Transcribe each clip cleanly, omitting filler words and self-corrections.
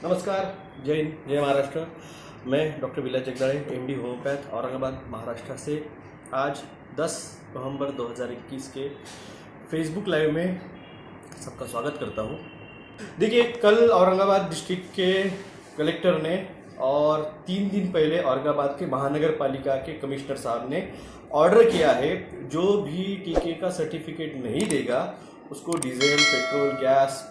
नमस्कार, जय हिंद, जय महाराष्ट्र। मैं डॉक्टर विलास जगदाळे, एमडी होम्योपैथ, औरंगाबाद, महाराष्ट्र से आज 10 नवंबर 2021 के फेसबुक लाइव में सबका स्वागत करता हूं। देखिए, कल औरंगाबाद डिस्ट्रिक्ट के कलेक्टर ने और 3 दिन पहले औरंगाबाद के महानगर पालिका के कमिश्नर साहब ने ऑर्डर किया है, जो भी टीके का सर्टिफिकेट नहीं देगा उसको डीजल, पेट्रोल, गैस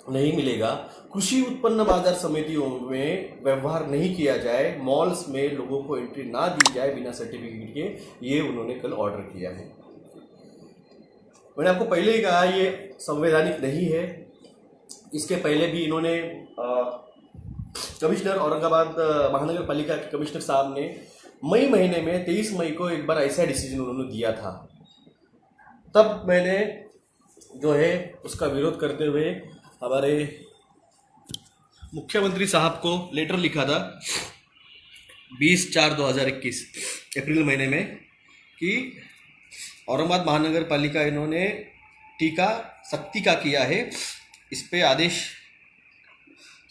नहीं मिलेगा। कृषि उत्पन्न बाजार समितियों में व्यवहार नहीं किया जाए, मॉल्स में लोगों को एंट्री ना दी जाए बिना सर्टिफिकेट के, ये उन्होंने कल ऑर्डर किया है। मैंने आपको पहले ही कहा, ये संवैधानिक नहीं है। इसके पहले भी इन्होंने कमिश्नर औरंगाबाद महानगर पालिका के कमिश्नर साहब ने मई महीने में 23 मई को एक बार ऐसा डिसीजन उन्होंने दिया था। तब मैंने जो है उसका विरोध करते हुए हमारे मुख्यमंत्री साहब को लेटर लिखा था 20/4/2021 अप्रैल महीने में कि औरंगाबाद महानगर पालिका इन्होंने टीका सख्ती का किया है, इस पे आदेश।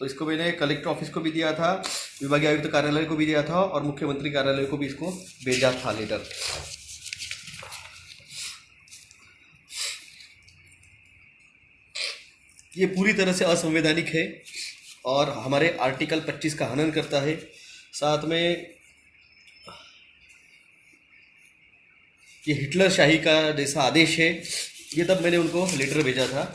तो इसको मैंने कलेक्टर ऑफिस को भी दिया था, विभागीय आयुक्त कार्यालय को भी दिया था और मुख्यमंत्री कार्यालय को भी इसको भेजा था लेटर। ये पूरी तरह से असंवैधानिक है और हमारे आर्टिकल 25 का हनन करता है। साथ में ये हिटलर शाही का जैसा आदेश है। ये तब मैंने उनको लेटर भेजा था।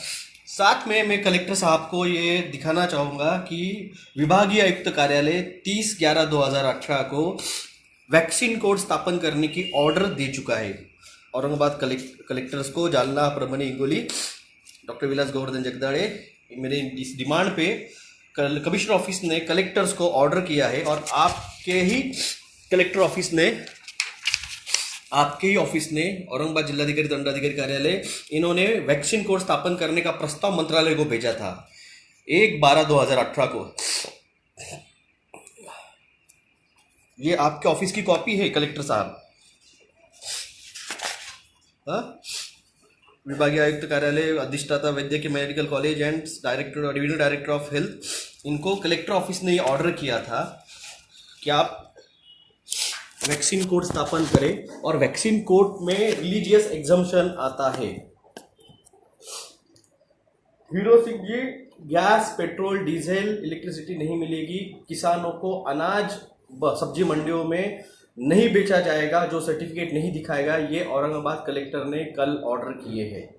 साथ में मैं कलेक्टर साहब को ये दिखाना चाहूँगा कि विभागीय आयुक्त कार्यालय 30/11/2018 को वैक्सीन कोड स्थापन करने की ऑर्डर दे चुका है। औरंगाबाद कलेक्टर्स को, जालना, परभणी, हिंगोली, डॉक्टर विलास गोवर्धन जगदाळे, मेरे इस डिमांड पे कमिश्नर ऑफिस ने कलेक्टर्स को ऑर्डर किया है और आपके ही ऑफिस ने औरंगाबाद जिलाधिकारी दंडाधिकारी कार्यालय, इन्होंने वैक्सीन कोड स्थापन करने का प्रस्ताव मंत्रालय को भेजा था 1/12/2018 को। ये आपके ऑफिस की कॉपी है कलेक्टर साहब। विभागीय आयुक्त कार्यालय, अधिष्ठाता वैद्यकीय medical college and director, divisional director of health, इनको कलेक्टर ऑफिस ने ये ऑर्डर किया था कि आप वैक्सीन कोड स्थापन करें। और वैक्सीन कोड में रिलीजियस एग्जम्पशन आता है। Hero Singh ji, gas, petrol, diesel, electricity नहीं मिलेगी। किसानों को अनाज सब्जी मंडियों में नहीं बेचा जाएगा जो सर्टिफिकेट नहीं दिखाएगा। ये औरंगाबाद कलेक्टर ने कल ऑर्डर किए हैं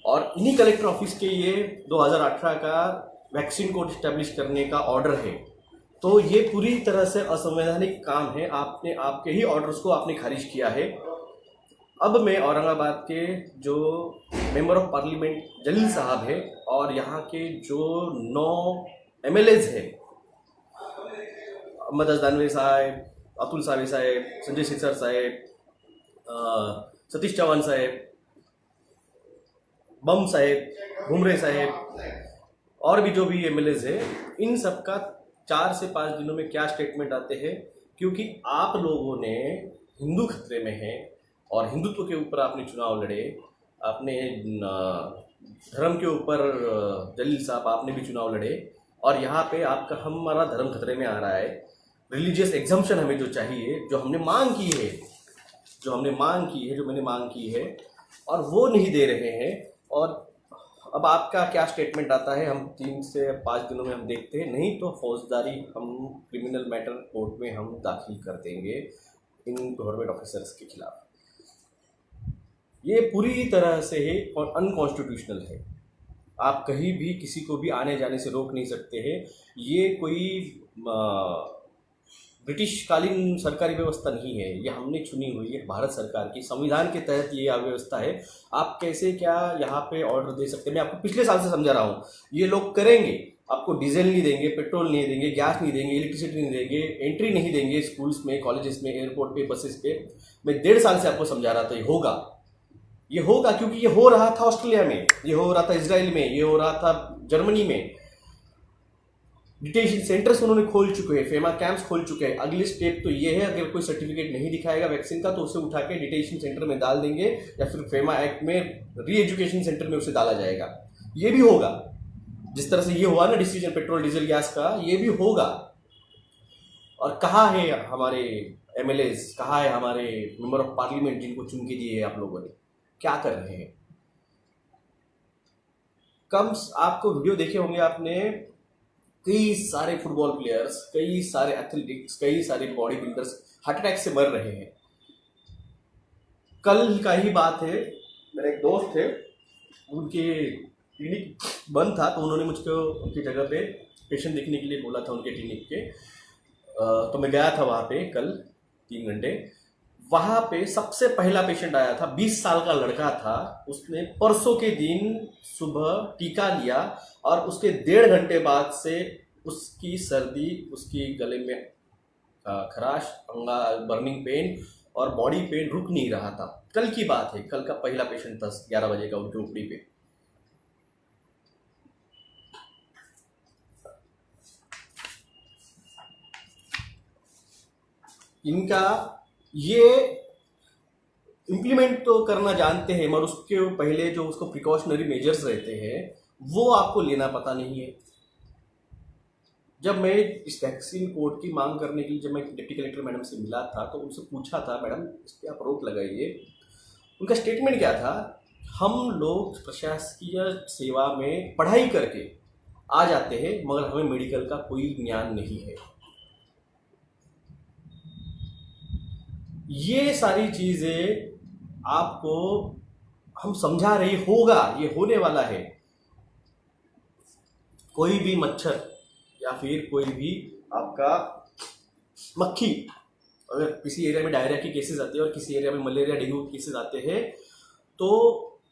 और इन्हीं कलेक्टर ऑफिस के ये 2018 का वैक्सीन कोड स्टैब्लिश करने का ऑर्डर है। तो ये पूरी तरह से असंवैधानिक काम है। आपने आपके ही ऑर्डर्स को आपने खारिज किया है। अब मैं औरंगाबाद के जो मेंबर ऑफ पार्लियामेंट जलील साहब है और यहाँ के जो 9 MLAs है, अहमद दानवे साहब, अतुल सावे साहेब, संजय शिरसाट साहेब, सतीश चव्हाण साहेब, बम साहेब, घुमरे साहेब और भी जो भी MLAs है, इन सब का 4 से 5 दिनों में क्या स्टेटमेंट आते हैं। क्योंकि आप लोगों ने हिंदू खतरे में है और हिंदुत्व के ऊपर आपने चुनाव लड़े, आपने धर्म के ऊपर जलील साहब आपने भी चुनाव लड़े और यहाँ पे आपका हमारा धर्म खतरे में आ रहा है। रिलीजियस एग्जम्पशन हमें जो चाहिए, जो मैंने मांग की है और वो नहीं दे रहे हैं। और अब आपका क्या स्टेटमेंट आता है, हम 3 से 5 दिनों में हम देखते हैं। नहीं तो फौजदारी, हम क्रिमिनल मैटर कोर्ट में हम दाखिल कर देंगे इन गवर्नमेंट ऑफिसर्स के खिलाफ। ये पूरी तरह से है और अनकॉन्स्टिट्यूशनल है। आप कहीं भी किसी को भी आने जाने से रोक नहीं सकते हैं। ये कोई ब्रिटिश कालीन सरकारी व्यवस्था नहीं है, ये हमने चुनी हुई है भारत सरकार की, संविधान के तहत ये व्यवस्था है। आप कैसे क्या यहाँ पे ऑर्डर दे सकते हैं? मैं आपको पिछले साल से समझा रहा हूँ। ये लोग करेंगे, आपको डीजल नहीं देंगे, पेट्रोल नहीं देंगे, गैस नहीं देंगे, इलेक्ट्रिसिटी नहीं देंगे, एंट्री नहीं देंगे स्कूल्स में, कॉलेजेस में, एयरपोर्ट पे, बसेस पे। मैं 1.5 साल से आपको समझा रहा था ये होगा क्योंकि ये हो रहा था ऑस्ट्रेलिया में, ये हो रहा था इजराइल में, ये हो रहा था जर्मनी में। डिटेंशन सेंटर्स उन्होंने खोल चुके हैं, फेमा कैंप्स खोल चुके हैं। अगली स्टेप तो ये है, अगर कोई सर्टिफिकेट नहीं दिखाएगा वैक्सीन का तो उसे उठा के डिटेंशन सेंटर में डाल देंगे या फिर फेमा एक्ट में री एजुकेशन सेंटर में उसे डाला जाएगा। ये भी होगा। जिस तरह से ये हुआ ना डिसीजन पेट्रोल डीजल गैस का, ये भी होगा। और कहाँ है हमारे एमएलएज, कहाँ है हमारे मेंबर ऑफ पार्लियामेंट जिनको चुन के दिए आप लोगों ने, क्या कर रहे हैं? कम आपको वीडियो देखे होंगे आपने, कई सारे फुटबॉल प्लेयर्स, कई सारे एथलेटिक्स, कई सारे बॉडी बिल्डर्स हार्ट अटैक से मर रहे हैं। कल का ही बात है, मेरे एक दोस्त थे, उनके क्लिनिक बंद था तो उन्होंने मुझको उनकी जगह पे पेशेंट देखने के लिए बोला था उनके क्लिनिक के। तो मैं गया था वहाँ पे कल 3 घंटे। वहाँ पे सबसे पहला पेशेंट आया था, 20 साल का लड़का था। उसने परसों के दिन सुबह टीका लिया और उसके 1.5 घंटे बाद से उसकी सर्दी, उसकी गले में खराश, बर्निंग पेन और बॉडी पेन रुक नहीं रहा था। कल की बात है, कल का पहला पेशेंट था 11 बजे का उनकी ओपीडी पे। इनका ये इम्प्लीमेंट तो करना जानते हैं, मगर उसके पहले जो उसको प्रिकॉशनरी मेजर्स रहते हैं वो आपको लेना पता नहीं है। जब मैं इस वैक्सीन कोड की मांग करने के लिए जब मैं डिप्टी कलेक्टर मैडम से मिला था तो उनसे पूछा था, मैडम इस पर आप रोक लगाइए। उनका स्टेटमेंट क्या था, हम लोग प्रशासकीय सेवा में पढ़ाई करके आ जाते हैं मगर हमें मेडिकल का कोई ज्ञान नहीं है। ये सारी चीजें आपको हम समझा रहे, होगा, ये होने वाला है। कोई भी मच्छर या फिर कोई भी आपका मक्खी, अगर किसी एरिया में डायरिया के केसेस आते हैं और किसी एरिया में मलेरिया डेंगू के केसेस आते हैं तो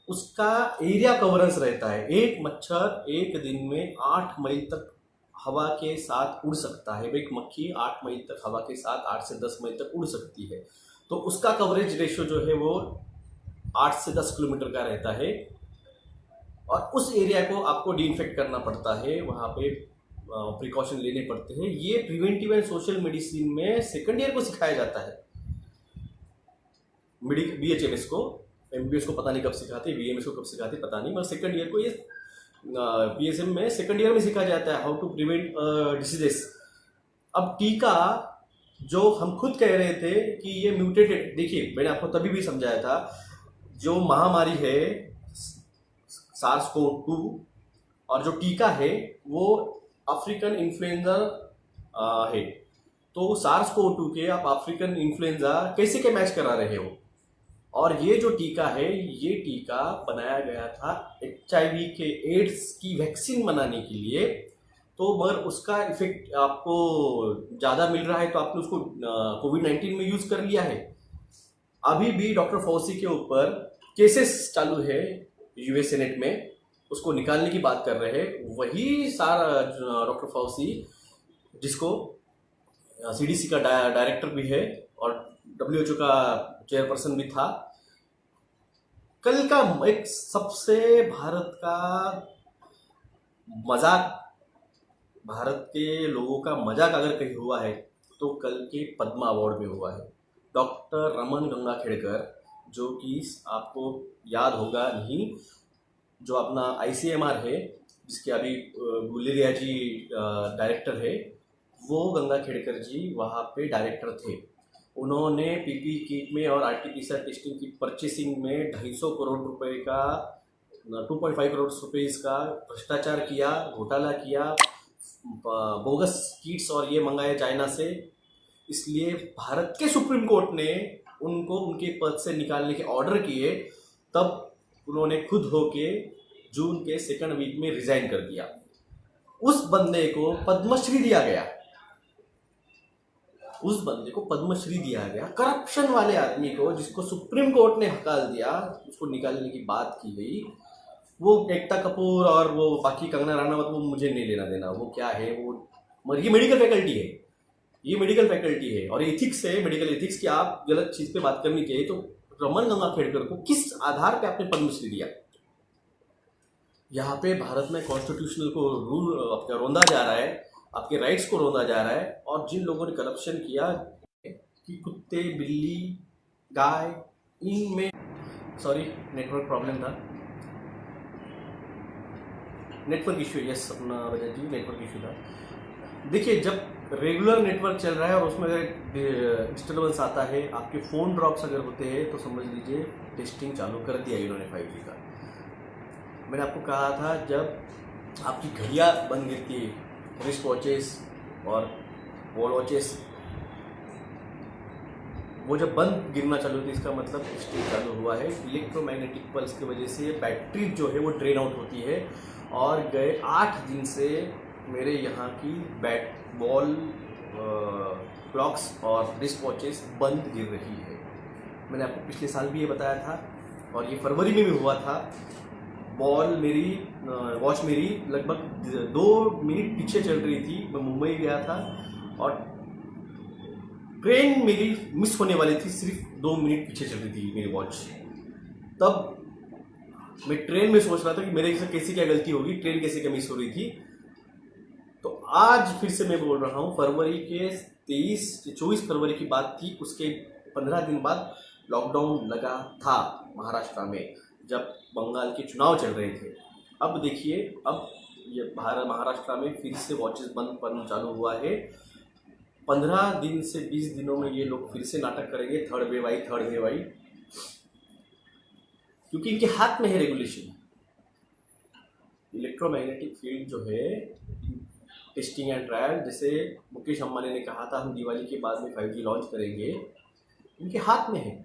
उसका एरिया कवरेंस रहता है। एक मच्छर एक दिन में 8 मील तक हवा के साथ उड़ सकता है। एक मक्खी 8 मील तक हवा के साथ 8 से 10 मील तक उड़ सकती है। तो उसका कवरेज रेशियो जो है वो 8 से 10 किलोमीटर का रहता है और उस एरिया को आपको डिइंफेक्ट करना पड़ता है, वहाँ पे प्रिकॉशन लेने पड़ते हैं। ये प्रिवेंटिव एंड सोशल मेडिसिन में सेकंड ईयर को सिखाया जाता है। BHMS को, MBBS को पता नहीं कब सिखाते, BMS को कब सिखाते पता नहीं, मगर सेकंड ईयर को ये PSM में सेकंड ईयर में सिखाया जाता है हाउ टू प्रिवेंट डिसीजेस। अब टीका जो हम खुद कह रहे थे कि ये म्यूटेटेड, देखिए मैंने आपको तभी भी समझाया था, जो महामारी है SARS-CoV-2 और जो टीका है वो अफ्रीकन इन्फ्लुएंजा है। तो SARS-CoV-2 के आप अफ्रीकन इन्फ्लुएंजा कैसे के मैच करा रहे हो? और ये जो टीका है, ये टीका बनाया गया था HIV के एड्स की वैक्सीन बनाने के लिए। तो मगर उसका इफेक्ट आपको ज़्यादा मिल रहा है तो आपने उसको कोविड-19 में यूज़ कर लिया है। अभी भी डॉक्टर फॉसी के ऊपर केसेस चालू है US सेनेट में, उसको निकालने की बात कर रहे हैं। वही सारा डॉक्टर फॉसी जिसको CDC का डायरेक्टर भी है और WHO का चेयरपर्सन भी था। कल का एक सबसे भारत का मजाक, भारत के लोगों का मजाक अगर कहीं हुआ है तो कल के पद्मा अवार्ड में हुआ है। डॉक्टर रमन गंगाखेड़कर, जो कि आपको याद होगा नहीं, जो अपना ICMR है जिसके अभी गुलेरिया जी डायरेक्टर है, वो गंगाखेड़कर जी वहाँ पे डायरेक्टर थे। उन्होंने PPE किट में और RT-PCR टेस्टिंग की परचेसिंग में 250 करोड़ रुपए का, 2.5 करोड़ रुपीज़ का भ्रष्टाचार किया, घोटाला किया, बोगस किट्स और ये मंगाए चाइना से। इसलिए भारत के सुप्रीम कोर्ट ने उनको उनके पद से निकालने के ऑर्डर किए। तब उन्होंने खुद होके जून के 2nd वीक में रिजाइन कर दिया। उस बंदे को पद्मश्री दिया गया, उस बंदे को पद्मश्री दिया गया। करप्शन वाले आदमी को, जिसको सुप्रीम कोर्ट ने हकाल दिया, उसको निकालने की बात की गई। वो एकता कपूर और वो बाकी कंगना रनावत, वो मुझे नहीं लेना देना, वो क्या है वो, मगर ये मेडिकल फैकल्टी है, ये मेडिकल फैकल्टी है और एथिक्स है, मेडिकल एथिक्स की आप गलत चीज पे बात करनी चाहिए। तो रमन गंगाखेड़कर को किस आधार पे आपने पद्मश्री दिया? यहाँ पे भारत में कॉन्स्टिट्यूशनल को रूल आपका रोंदा जा रहा है, आपके राइट्स को रोंदा जा रहा है। और जिन लोगों ने करप्शन किया कि कुत्ते, बिल्ली, गाय, इनमें, सॉरी नेटवर्क प्रॉब्लम था, नेटवर्क इशू, यस अपना वजह जी नेटवर्क इशू था। देखिए, जब रेगुलर नेटवर्क चल रहा है और उसमें अगर डिस्टर्बेंस आता है, आपके फ़ोन ड्रॉप्स अगर होते हैं, तो समझ लीजिए टेस्टिंग चालू कर दिया इन्होंने 5G का। मैंने आपको कहा था जब आपकी घड़ियाँ बंद गिरती है, रिस्ट वॉचेस और वॉल वॉचेस, वो जब बंद गिरना चालू होती है, इसका मतलब टेस्टिंग चालू हुआ है। इलेक्ट्रोमैग्नेटिक पल्स की वजह से बैटरी जो है वो ड्रेन आउट होती है, और गए 8 दिन से मेरे यहाँ की वॉल क्लॉक्स और रिस्ट वॉचेस बंद गिर रही है। मैंने आपको पिछले साल भी ये बताया था, और ये फरवरी में भी हुआ था। वॉच मेरी लगभग 2 मिनट पीछे चल रही थी। मैं मुंबई गया था और ट्रेन मेरी मिस होने वाली थी, सिर्फ 2 मिनट पीछे चल रही थी मेरी वॉच। तब मैं ट्रेन में सोच रहा था कि मेरे से कैसी क्या गलती होगी, ट्रेन कैसे क्या मिस हो रही थी। तो आज फिर से मैं बोल रहा हूँ, फरवरी के 24 फरवरी की बात थी, उसके 15 दिन बाद लॉकडाउन लगा था महाराष्ट्र में, जब बंगाल के चुनाव चल रहे थे। अब देखिए, अब ये महाराष्ट्र में फिर से वॉचेस बंद करना चालू हुआ है। 15 दिन से 20 दिनों में ये लोग फिर से नाटक करेंगे, थर्ड वेव आई, क्योंकि इनके हाथ में है रेगुलेशन। इलेक्ट्रोमैग्नेटिक फील्ड जो है, टेस्टिंग एंड ट्रायल, जैसे मुकेश अंबानी ने कहा था हम दिवाली के बाद में 5G लॉन्च करेंगे, इनके हाथ में है।